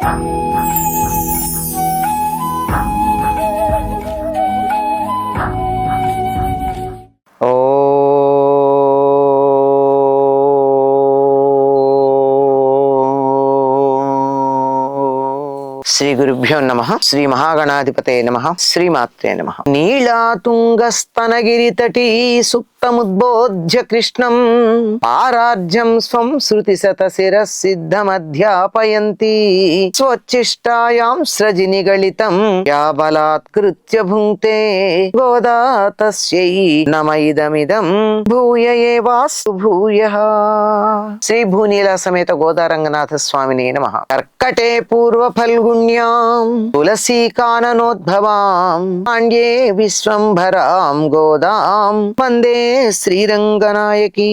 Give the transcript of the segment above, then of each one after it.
శ్రీ గురుభ్యో నమః. శ్రీ మహాగణాధిపతే నమః. శ్రీమాత్రే నమః. నీళాతుంగస్తనగిరితటీ సుప్తముద్బోధ్య కృష్ణం పారార్జ్యం స్వం శృతి శతశిరసిద్ధమధ్యాపయంతి స్వచ్చిష్టాయాం స్రజిని గళితం యా బలాత్కృత్య భుంక్తే గోదా తస్యై నమ ఇదమిదం భూయ ఏవాస్తు భూయః. శ్రీ భూనీల సమేత గోదారంగనాథ స్వామినే నమః. కర్కటే పూర్వ ఫల్గుణ్యాం తులసీ కాననోద్భవాం పాండ్యే విశ్వంభరాం గోదాం వందే శ్రీరంగనాయకీ.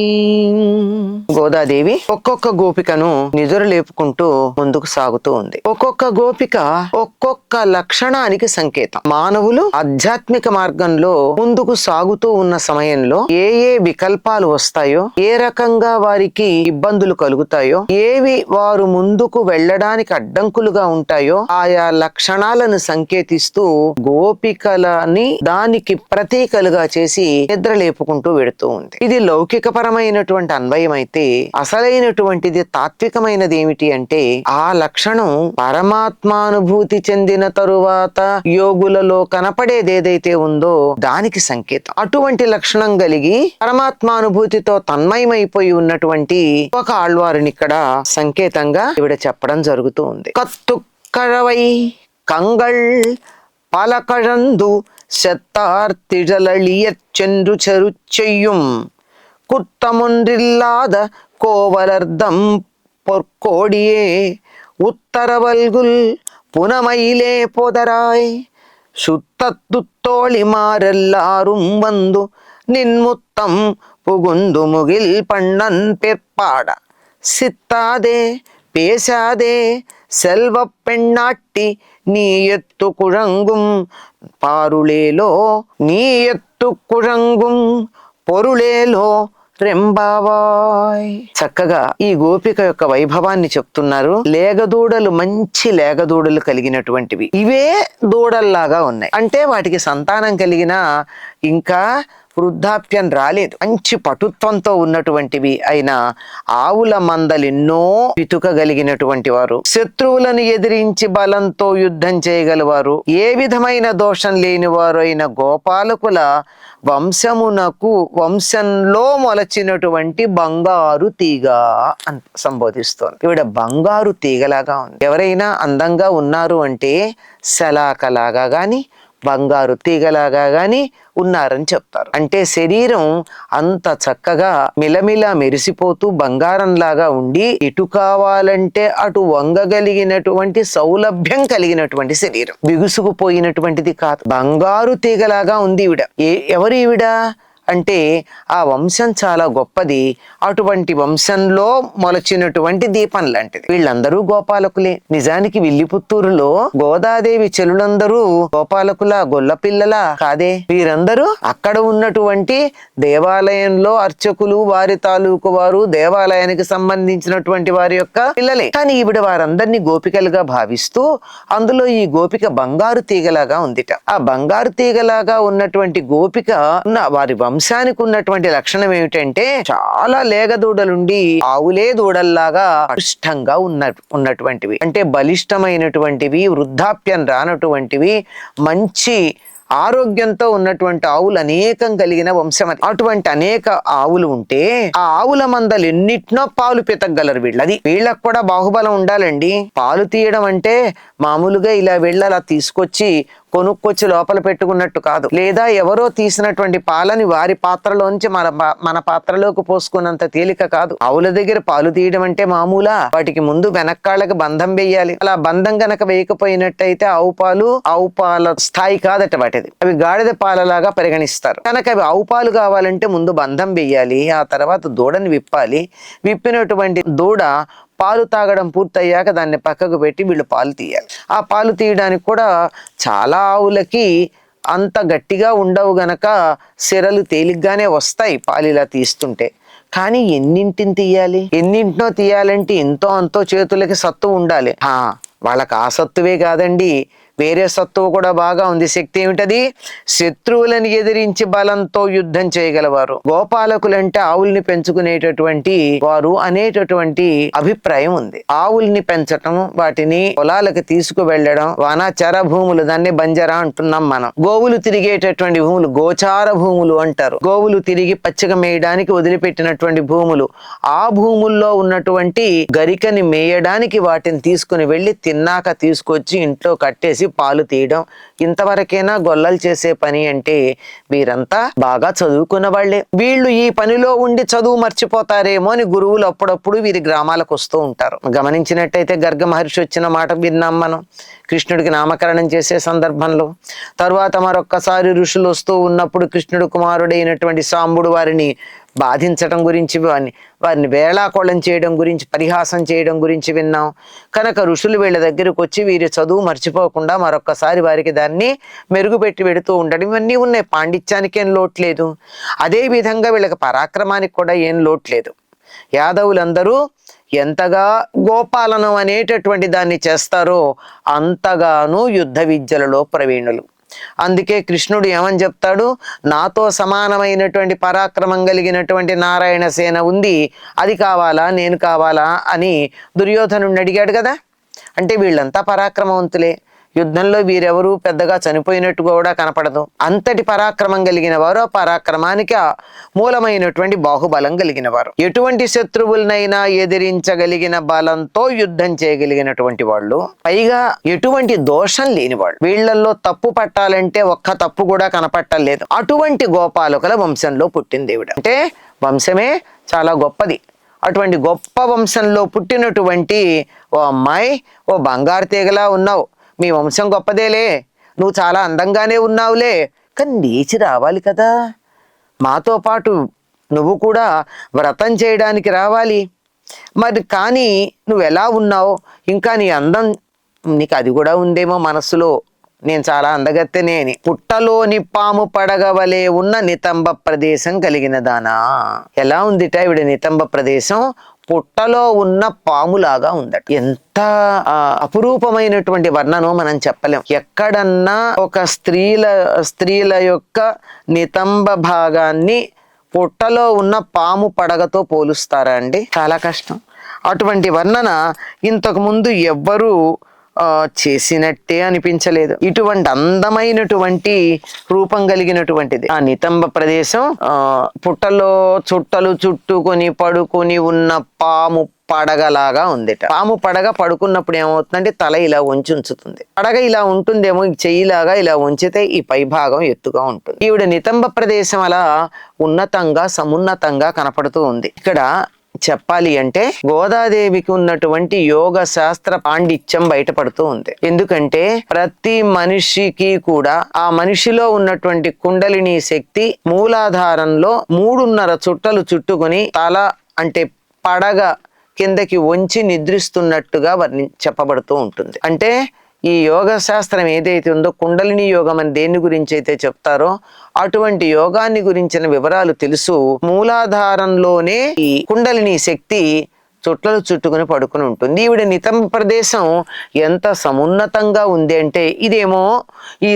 గోదాదేవి ఒక్కొక్క గోపికను నిదురు లేపుకుంటూ ముందుకు సాగుతూ ఉంది. ఒక్కొక్క గోపిక ఒక్కొక్క లక్షణానికి సంకేతం. మానవులు ఆధ్యాత్మిక మార్గంలో ముందుకు సాగుతూ ఉన్న సమయంలో ఏ ఏ వికల్పాలు వస్తాయో, ఏ రకంగా వారికి ఇబ్బందులు కలుగుతాయో, ఏవి వారు ముందుకు వెళ్ళడానికి అడ్డంకులుగా ఉంటాయో ఆయా లక్షణాలను సంకేతిస్తూ గోపికలని దానికి ప్రతీకలుగా చేసి నిద్ర లేపుకుంటూ వెడుతూ ఉంది. ఇది లౌకిక పరమైనటువంటి అన్వయం అయితే, అసలైనటువంటిది తాత్వికమైనది ఏమిటి అంటే, ఆ లక్షణం పరమాత్మానుభూతి చెందిన తరువాత యోగులలో కనపడేది ఏదైతే ఉందో దానికి సంకేతం. అటువంటి లక్షణం కలిగి పరమాత్మానుభూతితో తన్మయమైపోయి ఉన్నటువంటి ఒక ఆళ్వారిని ఇక్కడ సంకేతంగా ఇవిడ చెప్పడం జరుగుతూ ఉంది. కత్తుక్కరవై కంగళ్ పలకழந்து செத்தார்த்திழலியற் சென்று செருச்செய்யும் குத்தமொன்றில்லாத கோவலர்தம் பொற்கோடியே உத்தரவல்குல் புனமயிலே போதராய் சுத்தத்துத்தோழிமாரெல்லாரும் வந்து நின்முத்தம் புகுந்து முகில் பண்ணன் பிற்பாட சித்தாதே பேசாதே செல்வ பெண்ணாட்டி நீ எத்து குழங்கும் పారులేలో నీ ఎత్తు కుழంగుం పొరులేలో రెంబావాయ్. చక్కగా ఈ గోపిక యొక్క వైభవాన్ని చెప్తున్నారు. లేగదూడలు మంచి లేగదూడలు కలిగినటువంటివి. ఇవే దూడల్లాగా ఉన్నాయి. అంటే వాటికి సంతానం కలిగిన ఇంకా వృద్ధాప్యం రాలేదు, మంచి పటుత్వంతో ఉన్నటువంటివి అయిన ఆవుల మందలెన్నో పితుకగలిగినటువంటి వారు, శత్రువులను ఎదిరించి బలంతో యుద్ధం చేయగలవారు, ఏ విధమైన దోషం లేని వారు అయిన గోపాలకుల వంశంలో మొలచినటువంటి బంగారు తీగ అని సంబోధిస్తోంది. ఈవిడ బంగారు తీగలాగా ఉంది. ఎవరైనా అందంగా ఉన్నారు అంటే శలాకలాగా గాని బంగారు తీగలాగా గాని ఉన్నారని చెప్తారు. అంటే శరీరం అంత చక్కగా మిలమిల మెరిసిపోతూ బంగారంలాగా ఉండి ఇటు కావాలంటే అటు వంగగలిగినటువంటి సౌలభ్యం కలిగినటువంటి శరీరం, బిగుసుకుపోయినటువంటిది కాదు. బంగారు తీగలాగా ఉంది ఈవిడ. ఎవరు ఈవిడ అంటే ఆ వంశం చాలా గొప్పది. అటువంటి వంశంలో మొలచినటువంటి దీపం లాంటిది. వీళ్ళందరూ గోపాలకులే. నిజానికి విల్లిపుత్తూరులో గోదాదేవి చెలులందరూ గోపాలకుల గొల్లపిల్లలా కాదే. వీరందరూ అక్కడ ఉన్నటువంటి దేవాలయంలో అర్చకులు, వారి తాలూకు వారు, దేవాలయానికి సంబంధించినటువంటి వారి యొక్క పిల్లలే. కానీ ఈవిడ వారందరినీ గోపికలుగా భావిస్తూ అందులో ఈ గోపిక బంగారు తీగలాగా ఉందిట. ఆ బంగారు తీగలాగా ఉన్నటువంటి గోపిక వారి వంశానికి ఉన్నటువంటి లక్షణం ఏమిటంటే, చాలా లేగదూడలుండి ఆవులే దూడల్లాగా పటిష్టంగా ఉన్నటువంటివి. అంటే బలిష్టమైనటువంటివి, వృద్ధాప్యం రానటువంటివి, మంచి ఆరోగ్యంతో ఉన్నటువంటి ఆవులు అనేకం కలిగిన వంశం అది. అటువంటి అనేక ఆవులు ఉంటే ఆ ఆవుల మందలు ఎన్నిటినో పాలు పితగలరు వీళ్ళది. వీళ్ళకు కూడా బాహుబలం ఉండాలండి. పాలు తీయడం అంటే మామూలుగా ఇలా అలా తీసుకొచ్చి కొనుక్కొచ్చి లోపల పెట్టుకున్నట్టు కాదు. లేదా ఎవరో తీసినటువంటి పాలని వారి పాత్రలోంచి మన పాత్రలోకి పోసుకున్నంత తేలిక కాదు. ఆవుల దగ్గర పాలు తీయడం అంటే మామూలా? వాటికి ముందు వెనక్కాళ్ళకి బంధం వేయాలి. అలా బంధం గనక వేయకపోయినట్టయితే ఆవు పాల స్థాయి కాదట వాటిది. అవి గాడిద పాలలాగా పరిగణిస్తారు. కనుక అవి ఆవు పాలు కావాలంటే ముందు బంధం వేయాలి, ఆ తర్వాత దూడని విప్పాలి. విప్పినటువంటి దూడ పాలు తాగడం పూర్తయ్యాక దాన్ని పక్కకు పెట్టి వీళ్ళు పాలు తీయాలి. ఆ పాలు తీయడానికి కూడా చాలా ఆవులకి అంత గట్టిగా ఉండవు గనక సిరలు తేలిగ్గానే వస్తాయి పాలు ఇలా తీస్తుంటే. కానీ ఎన్నింటిని తీయాలి? ఎన్నింటినో తీయాలంటే ఎంతో అంతో చేతులకి సత్తు ఉండాలి. వాళ్ళకి ఆ సత్తువే కాదండి, వేరే సత్తువు కూడా బాగా ఉంది. శక్తి ఏమిటది? శత్రువులను ఎదిరించి బలంతో యుద్ధం చేయగలవారు. గోపాలకులంటే ఆవుల్ని పెంచుకునేటటువంటి వారు అనేటటువంటి అభిప్రాయం ఉంది. ఆవుల్ని పెంచటం, వాటిని పొలాలకు తీసుకువెళ్లడం, వానాచార భూములు, దాన్ని బంజరా అంటున్నాం మనం. గోవులు తిరిగేటటువంటి భూములు గోచార భూములు అంటారు. గోవులు తిరిగి పచ్చిక మేయడానికి వదిలిపెట్టినటువంటి భూములు, ఆ భూముల్లో ఉన్నటువంటి గరికని మేయడానికి వాటిని తీసుకుని వెళ్ళి తిన్నాక తీసుకొచ్చి ఇంట్లో కట్టేసి పాలు తీయడం. ఇంతవరకైనా గొల్లలు చేసే పని అంటే వీరంతా బాగా చదువుకున్న వాళ్లే. వీళ్ళు ఈ పనిలో ఉండి చదువు మర్చిపోతారేమో అని గురువులు అప్పుడప్పుడు వీరి గ్రామాలకు వస్తూ ఉంటారు. గమనించినట్టయితే గర్గ మహర్షి వచ్చిన మాట విన్నాం మనం కృష్ణుడికి నామకరణం చేసే సందర్భంలో. తరువాత మరొక్కసారి ఋషులు వస్తూ ఉన్నప్పుడు కృష్ణుడు కుమారుడైనటువంటి సాంబుడు వారిని బాధించడం గురించి, వారిని వేళాకోళం చేయడం గురించి, పరిహాసం చేయడం గురించి విన్నాం. కనుక ఋషులు వీళ్ళ దగ్గరకు వచ్చి వీరి చదువు మర్చిపోకుండా మరొక్కసారి వారికి దాన్ని మెరుగుపెట్టి పెడుతూ ఉండడం ఇవన్నీ ఉన్నాయి. పాండిత్యానికి ఏం లోటు లేదు, అదేవిధంగా వీళ్ళకి పరాక్రమానికి కూడా ఏం లోటు లేదు. యాదవులందరూ ఎంతగా గోపాలనం అనేటటువంటి దాన్ని చేస్తారో అంతగానూ యుద్ధ విద్యలలో ప్రవీణులు. అందుకే కృష్ణుడు ఏమని చెప్తాడు? నాతో సమానమైనటువంటి పరాక్రమం కలిగినటువంటి నారాయణ సేన ఉంది, అది కావాలా, నేను కావాలా అని దుర్యోధనుడిని అడిగాడు కదా. అంటే వీళ్ళంతా పరాక్రమవంతులే. యుద్ధంలో వీరెవరూ పెద్దగా చనిపోయినట్టు కూడా కనపడదు. అంతటి పరాక్రమం కలిగిన వారు, ఆ పరాక్రమానికి మూలమైనటువంటి బాహుబలం కలిగిన వారు, ఎటువంటి శత్రువులనైనా ఎదిరించగలిగిన బలంతో యుద్ధం చేయగలిగినటువంటి వాళ్ళు, పైగా ఎటువంటి దోషం లేని వాళ్ళు. వీళ్లలో తప్పు పట్టాలంటే ఒక్క తప్పు కూడా కనపట్టలేదు. అటువంటి గోపాలకుల వంశంలో పుట్టింది దేవుడు. అంటే వంశమే చాలా గొప్పది. అటువంటి గొప్ప వంశంలో పుట్టినటువంటి ఓ అమ్మాయి, ఓ బంగారు తీగలా ఉన్నావు, మీ వంశం గొప్పదేలే, నువ్వు చాలా అందంగానే ఉన్నావులే, కానీ లేచి రావాలి కదా, మాతో పాటు నువ్వు కూడా వ్రతం చేయడానికి రావాలి. మరి కానీ నువ్వు ఎలా ఉన్నావు, ఇంకా నీ అందం, నీకు అది కూడా ఉందేమో మనస్సులో, నేను చాలా అందగత్తెనే అని. పుట్టలోని పాము పడగవలే ఉన్న నితంబ ప్రదేశం కలిగిన దానా. ఎలా ఉందిట ఈవిడ నితంబ ప్రదేశం? పుట్టలో ఉన్న పాములాగా ఉందట. ఎంత అపురూపమైనటువంటి వర్ణనో మనం చెప్పలేం. ఎక్కడన్నా ఒక స్త్రీల యొక్క నితంబ భాగాన్ని పుట్టలో ఉన్న పాము పడగతో పోలుస్తారా అండి? చాలా కష్టం. అటువంటి వర్ణన ఇంతకు ముందు ఎవ్వరూ చేసినట్టే అనిపించలేదు. ఇటువంటి అందమైనటువంటి రూపం కలిగినటువంటిది ఆ నితంబ ప్రదేశం. పుట్టలో చుట్టలు చుట్టుకొని పడుకొని ఉన్న పాము పడగలాగా ఉందిట. పాము పడగ పడుకున్నప్పుడు ఏమవుతుందంటే తల ఇలా ఉంచుతుంది. పడగ ఇలా ఉంటుందేమో, చెయ్యిలాగా ఇలా ఉంచితే ఈ పై భాగం ఎత్తుగా ఉంటుంది. ఈవిడ నితంబ ప్రదేశం అలా ఉన్నతంగా సమున్నతంగా కనపడుతూ ఉంది. ఇక్కడ చెప్పాలి అంటే గోదాదేవికి ఉన్నటువంటి యోగ శాస్త్ర పాండిత్యం బయటపడుతూ ఉంది. ఎందుకంటే ప్రతి మనిషికి కూడా ఆ మనిషిలో ఉన్నటువంటి కుండలిని శక్తి మూలాధారంలో 3.5 చుట్టలు చుట్టుకొని తల అంటే పడగ కిందకి వంచి నిద్రిస్తున్నట్టుగా చెప్పబడుతూ ఉంటుంది. అంటే ఈ యోగ శాస్త్రం ఏదైతే ఉందో, కుండలిని యోగం అని దేని గురించి అయితే చెప్తారో అటువంటి యోగాన్ని గురించిన వివరాలు తెలుసు. మూలాధారంలోనే ఈ కుండలిని శక్తి చుట్టలు చుట్టుకుని పడుకుని ఉంటుంది. ఈవిడ నితంబ ప్రదేశం ఎంత సమున్నతంగా ఉంది అంటే, ఇదేమో ఈ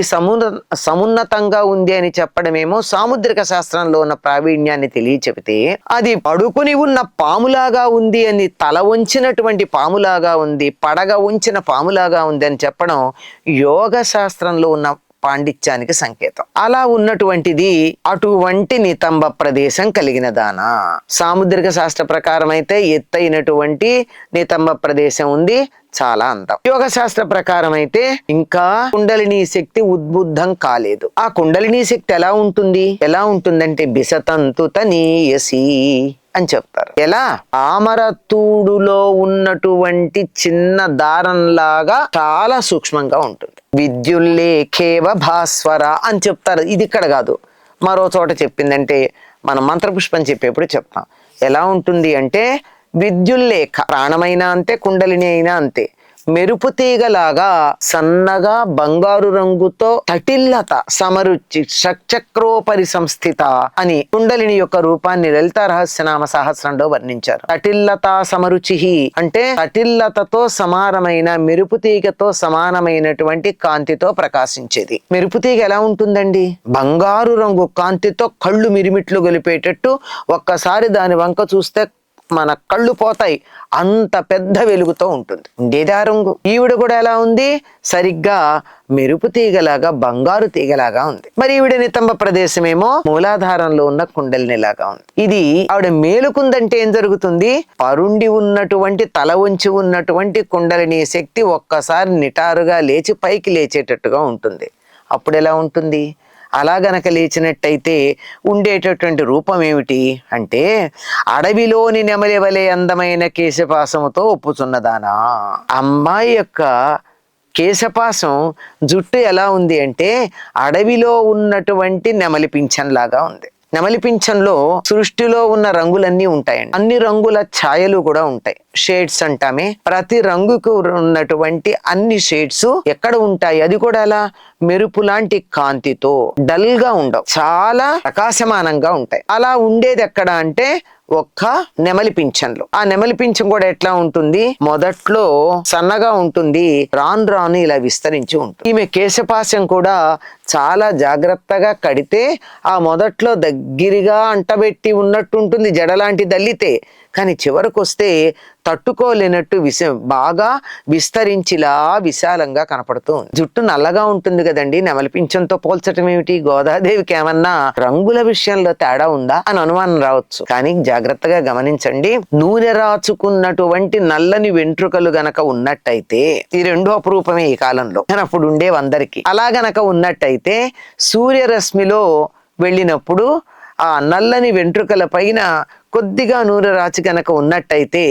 సమున్నతంగా ఉంది అని చెప్పడమేమో సాముద్రిక శాస్త్రంలో ఉన్న ప్రావీణ్యాన్ని తెలియచెబితే, అది పడుకుని ఉన్న పాములాగా ఉంది అని, తల వంచినటువంటి పాములాగా ఉంది, పడగ ఉంచిన పాములాగా ఉంది అని చెప్పడం యోగ శాస్త్రంలో ఉన్న పాండిత్యానికి సంకేతం. అలా ఉన్నటువంటిది అటువంటి నితంబ ప్రదేశం కలిగిన దానా. సాముద్రిక శాస్త్ర ప్రకారం అయితే ఎత్తైనటువంటి నితంబ ప్రదేశం ఉంది, చాలా అందం. యోగ శాస్త్ర ప్రకారం అయితే ఇంకా కుండలిని శక్తి ఉద్బుద్ధం కాలేదు. ఆ కుండలిని శక్తి ఎలా ఉంటుందంటే బిసతంతు తనీయసి అని చెప్తారు. ఎలా? ఆమరతూడులో ఉన్నటువంటి చిన్న దారంలాగా చాలా సూక్ష్మంగా ఉంటుంది. విద్యుల్లేఖేవ భాస్వర అని చెప్తారు. ఇది ఇక్కడ కాదు, మరో చోట చెప్పిందంటే మనం మంత్రపుష్పం చెప్పేప్పుడు చెప్తాం. ఎలా ఉంటుంది అంటే విద్యుల్లేఖ, ప్రాణమైనా అంతే, కుండలిని అయినా అంతే. మెరుపు తీగలాగా సన్నగా బంగారు రంగుతో తటిల్లత సమరుచి షట్చక్రోపరి సంస్థిత అని కుండలిని యొక్క రూపాన్ని లలితా రహస్యనామ సహస్రంలో వర్ణించారు. తటిల్లత సమరుచి అంటే తటిల్లతతో సమానమైన మెరుపు తీగతో సమానమైనటువంటి కాంతితో ప్రకాశించేది. మెరుపు తీగ ఎలా ఉంటుందండి? బంగారు రంగు కాంతితో కళ్ళు మిరిమిట్లు గొలిపేటట్టు ఒక్కసారి దాని వంక చూస్తే మన కళ్ళు పోతాయి, అంత పెద్ద వెలుగుతో ఉంటుంది. ఉండేది ఆ రంగు. ఈవిడ కూడా ఎలా ఉంది? సరిగ్గా మెరుపు తీగలాగా బంగారు తీగలాగా ఉంది. మరి ఈవిడ నితంబ ప్రదేశమేమో మూలాధారంలో ఉన్న కుండలినిలాగా ఉంది. ఇది ఆవిడ మేలుకుందంటే ఏం జరుగుతుంది? పరుండి ఉన్నటువంటి తల వంచి ఉన్నటువంటి కుండలిని శక్తి ఒక్కసారి నిటారుగా లేచి పైకి లేచేటట్టుగా ఉంటుంది. అప్పుడు ఎలా ఉంటుంది? అలా గనక లేచినట్టయితే ఉండేటటువంటి రూపం ఏమిటి అంటే, అడవిలోని నెమలి వలె అందమైన కేశపాసముతో ఒప్పుచున్నదానా. అమ్మాయి యొక్క కేశపాసం జుట్టు ఎలా ఉంది అంటే అడవిలో ఉన్నటువంటి నెమలి పింఛన్లాగా ఉంది. నెమలి పింఛన్లో సృష్టిలో ఉన్న రంగులన్నీ ఉంటాయండి. అన్ని రంగుల ఛాయలు కూడా ఉంటాయి. షేడ్స్ అంటామే. ప్రతి రంగుకు ఉన్నటువంటి అన్ని షేడ్స్ ఎక్కడ ఉంటాయి? అది కూడా అలా మెరుపు లాంటి కాంతితో డల్ గా ఉండవు, చాలా ప్రకాశమానంగా ఉంటాయి. అలా ఉండేది ఎక్కడ అంటే ఒక్క నెమలి పింఛన్లో. ఆ నెమలి పింఛం కూడా ఎట్లా ఉంటుంది? మొదట్లో సన్నగా ఉంటుంది, రాను రాను ఇలా విస్తరించి ఉంటుంది. ఈమె కేశపాశం కూడా చాలా జాగ్రత్తగా కడితే ఆ మొదట్లో దగ్గరగా అంటబెట్టి ఉన్నట్టు ఉంటుంది, జడలాంటి దల్లితే. కానీ చివరకు వస్తే తట్టుకోలేనట్టు బాగా విస్తరించిలా విశాలంగా కనపడుతూ ఉంది. జుట్టు నల్లగా ఉంటుంది కదండి, నెమలి పింఛంతో పోల్చటం ఏమిటి? గోదాదేవికి ఏమన్నా రంగుల విషయంలో తేడా ఉందా అని అనుమానం రావచ్చు. కానీ జాగ్రత్తగా గమనించండి, నూనె రాచుకున్నటువంటి నల్లని వెంట్రుకలు గనక ఉన్నట్టయితే, ఈ రెండో అపురూపమే ఈ కాలంలో, అప్పుడు ఉండేవి అందరికీ. అలా గనక ఉన్నట్టయితే సూర్యరశ్మిలో వెళ్ళినప్పుడు ఆ నల్లని వెంట్రుకల పైన కొద్దిగా నూనె రాచి గనక ఉన్నట్టయితే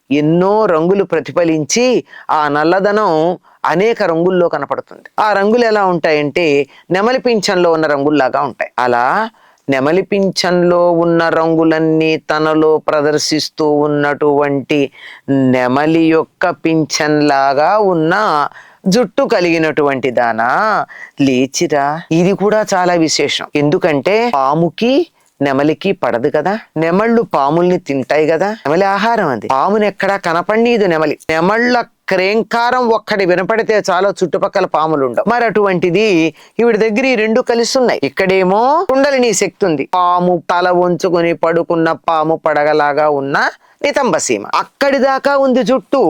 ఎన్నో రంగులు ప్రతిఫలించి ఆ నల్లదనం అనేక రంగుల్లో కనపడుతుంది. ఆ రంగులు ఎలా ఉంటాయంటే నెమలి పింఛంలో ఉన్న రంగుల్లాగా ఉంటాయి. అలా నెమలి పింఛంలో ఉన్న రంగులన్నీ తనలో ప్రదర్శిస్తూ ఉన్నటువంటి నెమలి యొక్క పింఛన్లాగా ఉన్న జుట్టు కలిగినటువంటి దానా లేచిరా. ఇది కూడా చాలా విశేషం. ఎందుకంటే పాముకి నెమలికి పడదు కదా, నెమళ్ళు పాముల్ని తింటాయి కదా, నెమలి ఆహారం అది. పాముని ఎక్కడా కనపడనీదు నెమలి. నెమళ్ళ క్రేంకారం ఒక్కటి వినపడితే చాలా చుట్టుపక్కల పాములు ఉండవు. మరి అటువంటిది ఈవిడ దగ్గర ఈ రెండు కలిసి ఉన్నాయి. ఇక్కడేమో కుండలిని శక్తి ఉంది. పాము తల వంచుకొని పడుకున్న పాము పడగలాగా ఉన్న నితంబ సీమ అక్కడి దాకా ఉంది జుట్టు.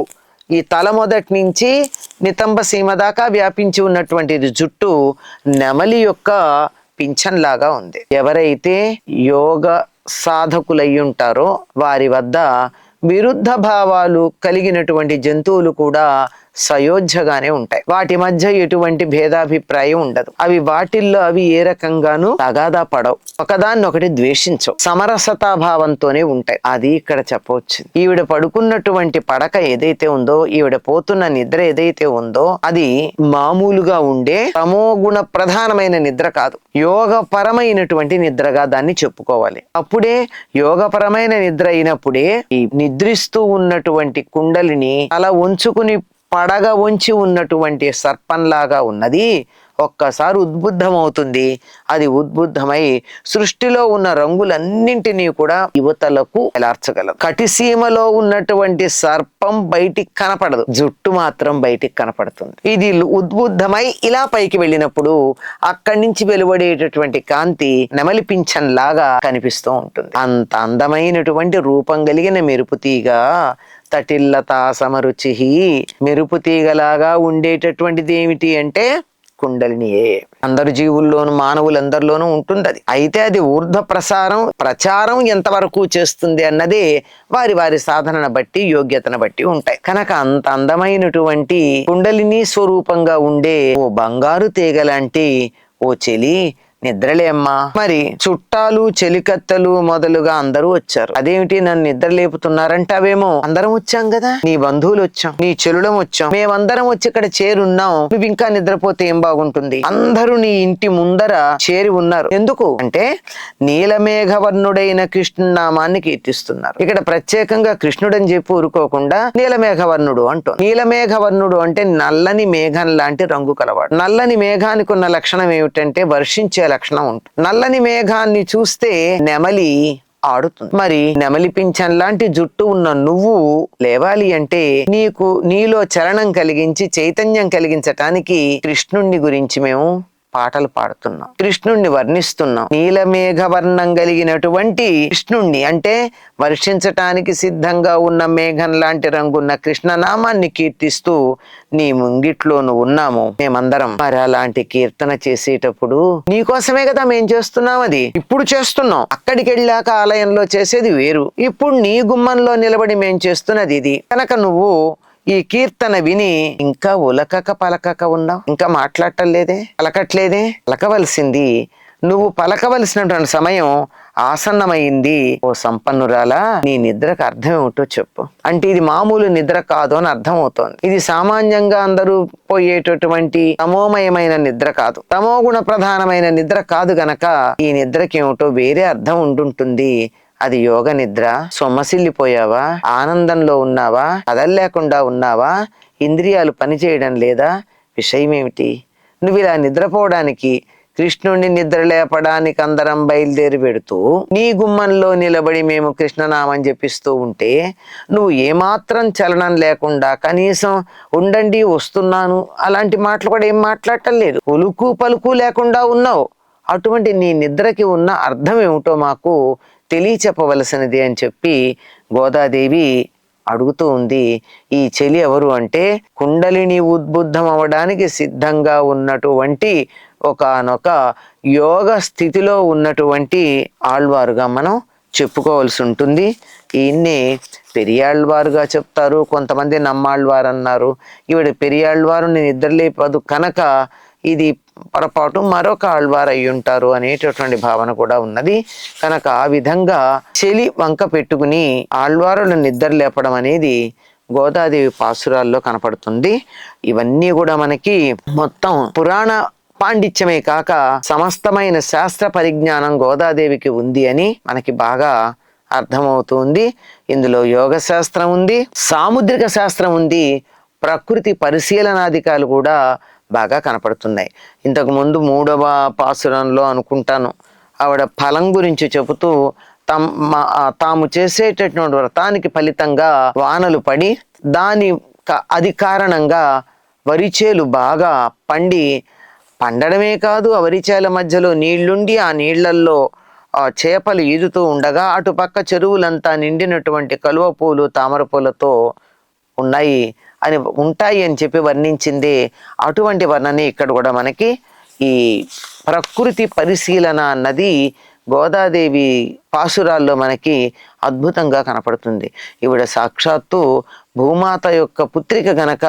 ఈ తల మొదటి నుంచి నితంబ సీమ దాకా వ్యాపించి ఉన్నటువంటిది జుట్టు నెమలి యొక్క పింఛన్ లాగా ఉంది. ఎవరైతే యోగ సాధకులయ్యి ఉంటారో వారి వద్ద విరుద్ధ భావాలు కలిగినటువంటి జంతువులు కూడా సయోధ్యగానే ఉంటాయి. వాటి మధ్య ఎటువంటి భేదాభిప్రాయం ఉండదు. అవి వాటిల్లో అవి ఏ రకంగానూ తగాదా పడవు, ఒకదాన్ని ఒకటి ద్వేషించవు, సమరసతాభావంతోనే ఉంటాయి. అది ఇక్కడ చెప్పవచ్చు. ఈవిడ పడుకున్నటువంటి పడక ఏదైతే ఉందో, ఈవిడ పోతున్న నిద్ర ఏదైతే ఉందో, అది మామూలుగా ఉండే తమోగుణ ప్రధానమైన నిద్ర కాదు, యోగపరమైనటువంటి నిద్రగా దాన్ని చెప్పుకోవాలి. అప్పుడే యోగపరమైన నిద్ర అయినప్పుడే ఈ నిద్రిస్తూ ఉన్నటువంటి కుండలిని అలా ఉంచుకుని పడగ వంచి ఉన్నటువంటి సర్పంలాగా ఉన్నది ఒక్కసారి ఉద్బుద్ధమవుతుంది. అది ఉద్బుద్ధమై సృష్టిలో ఉన్న రంగులన్నింటినీ కూడా యువతలకు ఎలార్చగలదు. కటిసీమలో ఉన్నటువంటి సర్పం బయటికి కనపడదు, జుట్టు మాత్రం బయటికి కనపడుతుంది. ఇది ఉద్బుద్ధమై ఇలా పైకి వెళ్ళినప్పుడు అక్కడి నుంచి వెలువడేటటువంటి కాంతి నెమలి పింఛన్ లాగా కనిపిస్తూ ఉంటుంది. అంత అందమైనటువంటి రూపం కలిగిన మెరుపుతీగ తటిల్లత సమరుచి. మెరుపు తీగలాగా ఉండేటటువంటిది ఏమిటి అంటే కుండలినియే. అందరు జీవుల్లోనూ మానవులందరిలోనూ ఉంటుంది అది. అయితే అది ఊర్ధ్వ ప్రచారం ఎంతవరకు చేస్తుంది అన్నదే వారి వారి సాధనను బట్టి యోగ్యతను బట్టి ఉంటాయి. కనుక అంత అందమైనటువంటి కుండలిని స్వరూపంగా ఉండే ఓ బంగారు తీగ లాంటి ఓ చెలి నిద్రలేమ్మా. మరి చుట్టాలు చెలికత్తెలు మొదలుగా అందరూ వచ్చారు. అదేమిటి నన్ను నిద్ర లేపుతున్నారంటావేమో, అందరం వచ్చాం కదా, నీ బంధువులు వచ్చాం, నీ చెలుడం వచ్చాం, మేమందరం వచ్చి ఇక్కడ చేరున్నాం, నువ్వు ఇంకా నిద్రపోతే ఏం బాగుంటుంది. అందరూ నీ ఇంటి ముందర చేరి ఉన్నారు. ఎందుకు అంటే నీలమేఘవర్ణుడైన కృష్ణునామాన్ని కీర్తిస్తున్నారు. ఇక్కడ ప్రత్యేకంగా కృష్ణుడని చెప్పి ఊరుకోకుండా నీలమేఘవర్ణుడు అంటూ. నీలమేఘవర్ణుడు అంటే నల్లని మేఘం లాంటి రంగు కలవాడు. నల్లని మేఘానికి ఉన్న లక్షణం ఏమిటంటే వర్షించే లక్షణం ఉంటుంది. నల్లని మేఘాన్ని చూస్తే నెమలి ఆడుతుంది. మరి నెమలి పింఛం లాంటి జుట్టు ఉన్న నువ్వు లేవాలి అంటే నీలో చలనం కలిగించి చైతన్యం కలిగించటానికి కృష్ణుణ్ణి గురించి మేము పాటలు పాడుతున్నాం, కృష్ణుణ్ణి వర్ణిస్తున్నాం. నీలమేఘ వర్ణం కలిగినటువంటి కృష్ణుణ్ణి అంటే వర్షించటానికి సిద్ధంగా ఉన్న మేఘం లాంటి రంగున్న కృష్ణనామాన్ని కీర్తిస్తూ నీ ముంగిట్లో నువ్వు ఉన్నాము మేమందరం. మరి అలాంటి కీర్తన చేసేటప్పుడు నీకోసమే కదా మేం చేస్తున్నాం. అది ఇప్పుడు చేస్తున్నాం, అక్కడికి వెళ్ళాక ఆలయంలో చేసేది వేరు. ఇప్పుడు నీ గుమ్మంలో నిలబడి మేం చేస్తున్నది ఇది. కనుక నువ్వు ఈ కీర్తన విని ఇంకా ఉలకక పలకక ఉన్నావు, ఇంకా మాట్లాడటలేదే, పలకట్లేదే. పలకవలసింది నువ్వు, పలకవలసినటువంటి సమయం ఆసన్నమైంది. ఓ సంపన్నురాలా, నీ నిద్రకు అర్థం ఏమిటో చెప్పు అంటే ఇది మామూలు నిద్ర కాదు అని అర్థం అవుతోంది. ఇది సామాన్యంగా అందరూ పోయేటటువంటి తమోమయమైన నిద్ర కాదు, తమోగుణ ప్రధానమైన నిద్ర కాదు. గనక ఈ నిద్రకి ఏమిటో వేరే అర్థం ఉండుంటుంది. అది యోగ నిద్ర. సొమ్మసిల్లిపోయావా, ఆనందంలో ఉన్నావా, కదల్లేకుండా ఉన్నావా, ఇంద్రియాలు పనిచేయడం లేదా, విషయం ఏమిటి? నువ్వు ఇలా నిద్రపోవడానికి, కృష్ణుణ్ణి నిద్ర లేపడానికి అందరం బయలుదేరి పెడుతూ నీ గుమ్మంలో నిలబడి మేము కృష్ణనామం జపిస్తూ ఉంటే నువ్వు ఏమాత్రం చలనం లేకుండా కనీసం ఉండండి వస్తున్నాను అలాంటి మాటలు కూడా ఏం మాట్లాడటం లేదు, ఉలుకు పలుకు లేకుండా ఉన్నావు. అటువంటి నీ నిద్రకి ఉన్న అర్థం ఏమిటో మాకు తెలియచెప్పవలసినది అని చెప్పి గోదాదేవి అడుగుతూ ఉంది. ఈ చెలి ఎవరు అంటే కుండలిని ఉద్బుద్ధం అవడానికి సిద్ధంగా ఉన్నటువంటి ఒకానొక యోగ స్థితిలో ఉన్నటువంటి ఆళ్వారుగా మనం చెప్పుకోవాల్సి ఉంటుంది. ఈయన్ని పెరియాళ్వారుగా చెప్తారు, కొంతమంది నమ్మాళ్వారు అన్నారు. ఈవిడ పెరియాళ్వారుని నిద్రలేపదు కనుక ఇది పొరపాటు మరొక ఆళ్వారు అయి ఉంటారు అనేటటువంటి భావన కూడా ఉన్నది. కనుక ఆ విధంగా చెలి వంక పెట్టుకుని ఆళ్వారులను నిద్ర లేపడం అనేది గోదాదేవి పాసురాల్లో కనపడుతుంది. ఇవన్నీ కూడా మనకి మొత్తం పురాణ పాండిత్యమే కాక సమస్తమైన శాస్త్ర పరిజ్ఞానం గోదాదేవికి ఉంది అని మనకి బాగా అర్థమవుతుంది. ఇందులో యోగ శాస్త్రం ఉంది, సాముద్రిక శాస్త్రం ఉంది, ప్రకృతి పరిశీలనాధికాలు కూడా బాగా కనపడుతున్నాయి. ఇంతకు ముందు 3వ పాసురంలో అనుకుంటాను ఆవిడ ఫలం గురించి చెబుతూ తాము చేసేటటువంటి వ్రతానికి ఫలితంగా వానలు పడి అది కారణంగా వరిచేలు బాగా పండడమే కాదు, ఆ వరిచేల మధ్యలో నీళ్లుండి ఆ నీళ్లల్లో చేపలు ఈదుతూ ఉండగా అటుపక్క చెరువులంతా నిండినటువంటి కలువ పూలు తామర పూలతో ఉంటాయి అని చెప్పి వర్ణించింది. అటువంటి వర్ణనే ఇక్కడ కూడా మనకి ఈ ప్రకృతి పరిశీలన అన్నది గోదాదేవి పాసురాల్లో మనకి అద్భుతంగా కనపడుతుంది. ఈవిడ సాక్షాత్తు భూమాత యొక్క పుత్రిక గనక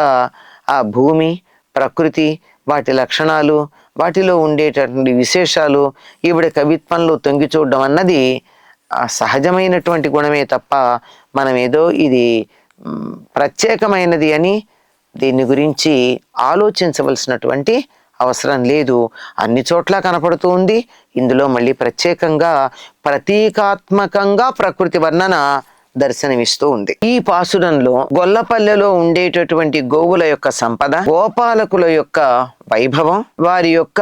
ఆ భూమి, ప్రకృతి, వాటి లక్షణాలు, వాటిలో ఉండేటటువంటి విశేషాలు ఈవిడ కవిత్వంలో తొంగి చూడడం అన్నది సహజమైనటువంటి గుణమే తప్ప మనం ఏదో ఇది ప్రత్యేకమైనది అని దీని గురించి ఆలోచించవలసినటువంటి అవసరం లేదు. అన్ని చోట్ల కనపడుతూ ఉంది. ఇందులో మళ్ళీ ప్రత్యేకంగా ప్రతీకాత్మకంగా ప్రకృతి వర్ణన దర్శనమిస్తూ ఉంది. ఈ పాసురంలో గొల్లపల్లెలో ఉండేటటువంటి గోవుల యొక్క సంపద, గోపాలకుల యొక్క వైభవం, వారి యొక్క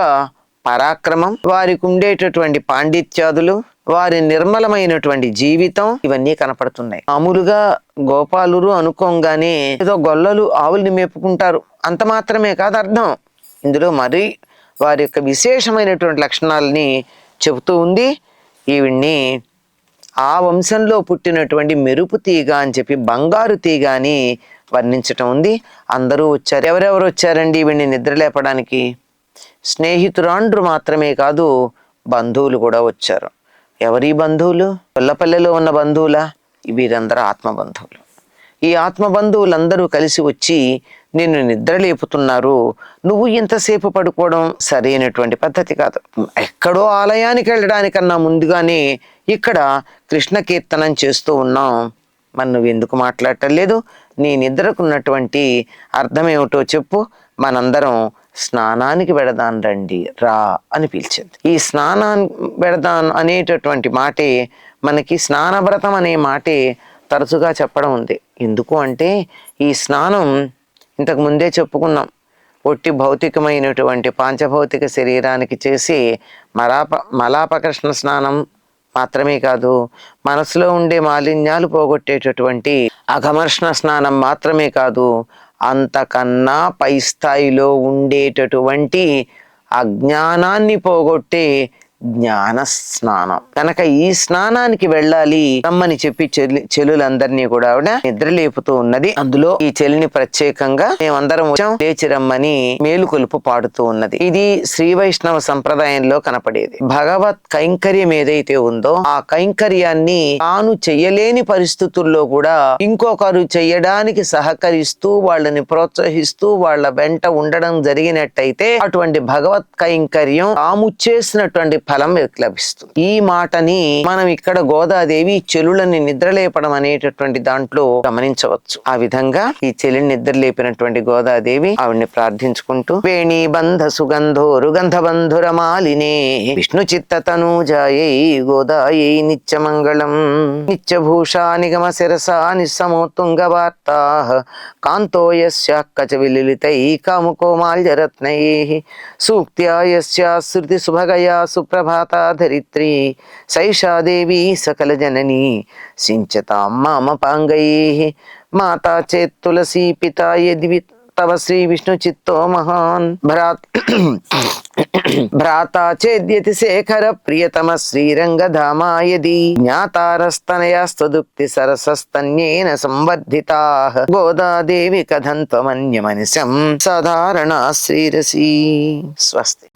పరాక్రమం, వారికి ఉండేటటువంటి పాండిత్యాదులు, వారి నిర్మలమైనటువంటి జీవితం ఇవన్నీ కనపడుతున్నాయి. మామూలుగా గోపాలురు అనుకోగానే ఏదో గొల్లలు ఆవుల్ని మేపుకుంటారు అంత మాత్రమే కాదు అర్థం. ఇందులో మరి వారి యొక్క విశేషమైనటువంటి లక్షణాలని చెబుతూ ఉంది. ఈవిడ్ని ఆ వంశంలో పుట్టినటువంటి మెరుపు తీగ అని చెప్పి బంగారు తీగ అని వర్ణించటం ఉంది. అందరూ వచ్చారు. ఎవరెవరు వచ్చారండి వీడిని నిద్రలేపడానికి? స్నేహితురాండ్రు మాత్రమే కాదు, బంధువులు కూడా వచ్చారు. ఎవరి బంధువులు? గొల్లపల్లెలో ఉన్న బంధువులా? వీరందరూ ఆత్మబంధువులు. ఈ ఆత్మబంధువులందరూ కలిసి వచ్చి నిన్ను నిద్రలేపుతున్నారు, నువ్వు ఇంతసేపు పడుకోవడం సరైనటువంటి పద్ధతి కాదు. ఎక్కడో ఆలయానికి వెళ్ళడానికన్నా ముందుగానే ఇక్కడ కృష్ణ కీర్తనం చేస్తూ ఉన్నాం, మరి నువ్వు ఎందుకు మాట్లాడటం లేదు? నీ నిద్రకున్నటువంటి అర్థం ఏమిటో చెప్పు, మనందరం స్నానానికి వెడదాం రండి రా అని పిలిచింది. ఈ స్నానాన్ని వెడదాం అనేటటువంటి మాటే మనకి స్నానవ్రతం అనే మాటే తరచుగా చెప్పడం ఉంది. ఎందుకు అంటే ఈ స్నానం ఇంతకు ముందే చెప్పుకున్నాం, ఒట్టి భౌతికమైనటువంటి పాంచభౌతిక శరీరానికి చేసి మలాపకృష్ణ స్నానం మాత్రమే కాదు, మనసులో ఉండే మాలిన్యాలు పోగొట్టేటటువంటి అఘమర్షణ స్నానం మాత్రమే కాదు, అంతకన్నా పై స్థాయిలో ఉండేటటువంటి అజ్ఞానాన్ని పోగొట్టే జ్ఞాన స్నానం. కనుక ఈ స్నానానికి వెళ్ళాలి రమ్మని చెప్పి చెలులందరినీ కూడా ఆవిడ నిద్రలేపుతూ ఉన్నది. అందులో ఈ చెలిని ప్రత్యేకంగా మేమందరం వచ్చాం, లేచి రమ్మని మేలుకొలుపు పాడుతూ ఉన్నది. ఇది శ్రీ వైష్ణవ సంప్రదాయంలో కనపడేది. భగవత్ కైంకర్యం ఏదైతే ఉందో ఆ కైంకర్యాన్ని తాను చెయ్యలేని పరిస్థితుల్లో కూడా ఇంకొకరు చెయ్యడానికి సహకరిస్తూ వాళ్ళని ప్రోత్సహిస్తూ వాళ్ళ వెంట ఉండడం జరిగినట్టయితే అటువంటి భగవత్ కైంకర్యం తాము చేసినటువంటి ఫలం లభిస్తుంది. ఈ మాటని మనం ఇక్కడ గోదాదేవి చెలులని నిద్రలేపడం అనేటటువంటి దాంట్లో గమనించవచ్చు. ఆ విధంగా ఈ చెలిని నిద్రలేపినటువంటి గోదాదేవి ఆవిడ్ని ప్రార్థించుకుంటూ వేణీ బంధ సుగంధోరు గంధబంధుర మాలినే విష్ణు చిత్త తనూజాయై గోదాయై నిత్యమంగళం నిత్యభూషా నిగమ శిరసా నిస్సమోత్తుంగ వార్తా కాంతో యస్యా కచ విలిలితై కాముకోమాల్యరత్నై సూక్త్యా యస్యా శృతి సుభగయా సుప్రభాతా ధరిత్రి సైషా దేవి సకల జననీ సించతాం మామపాంగైః మాతా చేత్ తులసీ పితా యది తవ శ్రీ విష్ణు చిత్తో మహాన్ భ్రాతా చేద్యతి శేఖర ప్రియతమ శ్రీరంగధామా యది జ్ఞాతారస్తనయాస్త్వదుక్తి సరసస్తన్యేన సంవర్ధితాః గోదాదేవి కథం త్వమన్యమనిశం సాధారణా శ్రీరసీ. స్వస్తి.